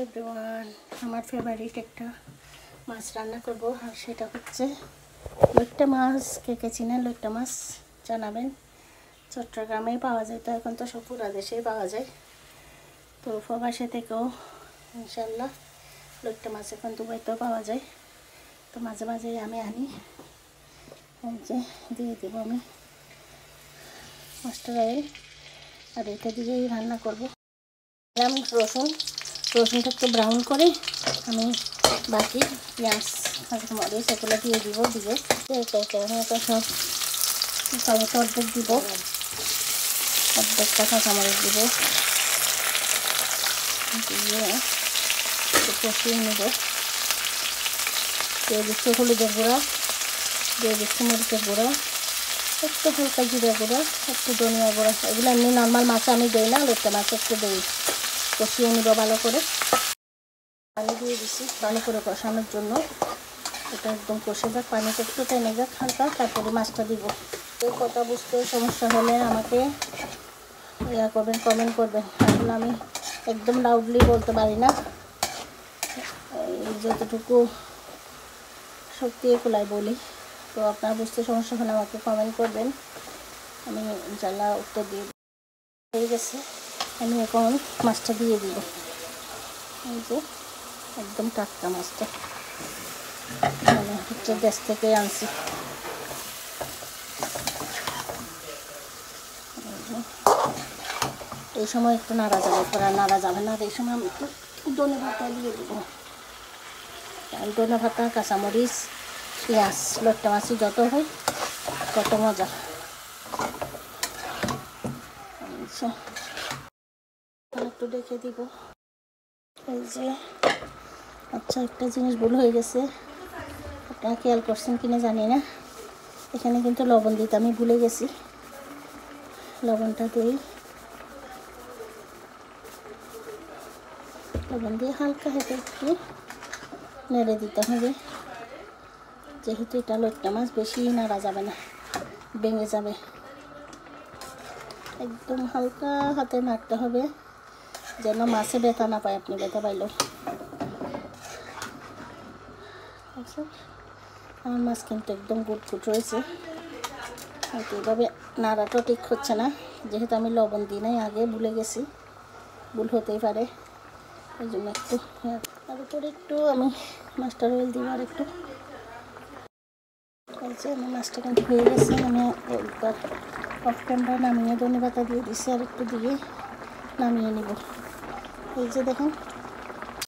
Everyone, আমার favourite একটা মাছ রান্না করব, আর সেটা হচ্ছে লইট্টা মাছ। কে কে চিনেন লইট্টা মাছ জানাবেন। চট্টগ্রামেই পাওয়া যায়, তো এখন তো সব পুরা দেশেই পাওয়া যায়, তো প্রবাসে থেকেও ইনশাল্লাহ লইট্টা মাছ এখন দুবাইতেও পাওয়া যায়। তো মাঝে মাঝে আমি আনি, যে দিয়ে দেবো আমি মাস্টার অয়েল, আর এটা দিয়েই রান্না করব। রসুনটা একটু ব্রাউন করে আমি বাকি পেঁয়াজ কাঁচামরিচ এগুলো দিয়ে দিব। দিয়ে সব টমেটো অর্ধেক দিব, অর্ধেকটা কাঁচামরিচ দিব, দিয়ে একটু কষিয়ে নেব। দিয়ে দিচ্ছি হলুদের গুঁড়া, দিয়ে দিচ্ছি মরিচের গুঁড়া, একটু হালকা জিরা গুঁড়া, একটু ধনিয়া গুঁড়া। এগুলো এমনি নর্মাল মাছে আমি দিই না, লইট্টা মাছ একটু দিই। কষিয়ে নিব ভালো করে। পানি দিয়ে দিচ্ছি ভালো করে কষানোর জন্য। এটা একদম কষে যাক, পানিটা একটু টেনে যাক হালকা, তারপরে মাছটা দিব। এই কথা বুঝতে সমস্যা হলে আমাকে করবেন, কমেন্ট করবেন। আসলে আমি একদম লাউডলি বলতে পারি না, যতটুকু শক্তি এগুলাই বলি। তো আপনারা বুঝতে সমস্যা হলে আমাকে কমেন্ট করবেন, আমি ইনশাল্লাহ উত্তর দিয়ে হয়ে গেছে। আমি এখন মাছটা দিয়ে দিব। এই যে একদম টাটকা মাছটা, মানে হচ্ছে দেশ থেকে আনছি। এই সময় একটু নাড়া যাবে, পরে নাড়া যাবে না। এই সময় আমি একটু ধনে পাতা দিয়ে দেবো। ধনে পাতা, কাঁচামরিচ, পেঁয়াজ, লইট্টা মাছ যত হয় তত মজা। একটু দেখে দিব। এই যে আচ্ছা, একটা জিনিস ভুল হয়ে গেছে, আপনারা খেয়াল করছেন কিনা জানি না, এখানে কিন্তু লবণ দিতে আমি ভুলে গেছি। লবণটা দিই, লবণ দিয়ে হালকা হাতে একটু নেড়ে দিতে হবে, যেহেতু এটা লইট্টা মাছ বেশি নাড়া যাবে না, ভেঙে যাবে। একদম হালকা হাতে নাড়তে হবে, যেন মাছে ব্যথা না পায়। আপনি ব্যথা পাইলেও আচ্ছা। আমার মাছ কিন্তু একদম গুটগুট রয়েছে, হয়তো এইভাবে নাড়াটাও ঠিক হচ্ছে না, যেহেতু আমি লবণ দিই নাই, আগে ভুলে গেছি, ভুল হতেই পারে। এই জন্য একটু তার উপরে একটু আমি মাস্টার অয়েল দিব আর একটু। এই যে আমার মাছটা কিন্তু হয়ে গেছে, আমি অফ ক্যামেরা নামিয়ে ধনে পাতা দিয়ে দিচ্ছি, আর একটু দিয়ে নামিয়ে নিব। এই যে দেখেন